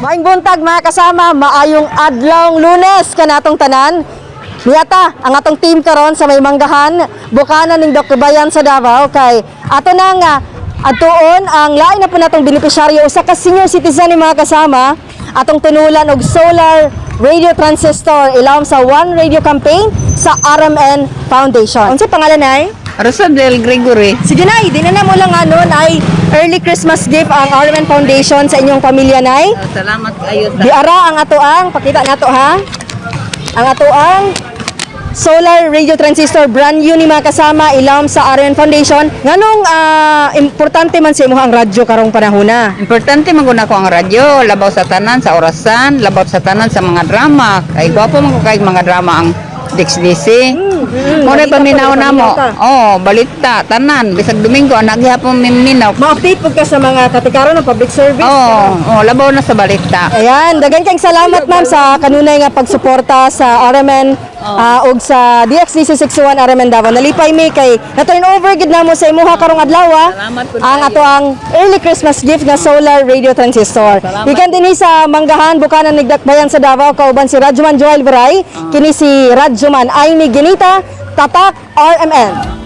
Maing buntag mga kasama, maayong adlawng Lunes kanatong tanan. Niyata ang atong team karon sa may manggahan, bukanan ning Dr. Bayan sa Davao kay ato na nga atuon ang lain na po natong benepisyaryo usa ka senior citizen ni mga kasama atong tunulan og solar radio transistor ilawom sa One Radio campaign sa RMN Foundation. Unsa pangalan nay? Rosabel Gregory. Sige nay, di na mo lang ano nay early Christmas gift ang RMN Foundation sa inyong pamilya nay. Salamat kayo Di ara ang atoang, pakita nato ha. Ang atoang solar radio transistor brand new ni mga kasama ilawom sa RMN Foundation. Nganong importante man sa imo ang radyo karong panahona? Importante maguna ko ang radyo, labaw sa tanan sa orasan, labaw sa tanan sa mga drama. Kay gwapo man ko kay mga drama ang Dix-DC. Muna paminaw na mo. Oh, balita, tanan. Bisag Domingo, naghihapon miminaw. Ma-update po ka sa mga katikaron ng public service. Labaw na sa balita. Ayan, dagan kayong salamat ma'am sa kanunay nga pagsuporta sa RMN ug sa DXDC 61 RMN Davao. Nalipay mi kay na-turn over gid namo sa imuha karong adlaw Salamat po ang ato ang early Christmas gift nga solar radio transistor. Ikan dinhi sa manggahan bukanan ning Dakbayan sa Davao kauban si Radyoman Joel Veray, kini si Radyoman Aimee Ginita, Tatak RMN.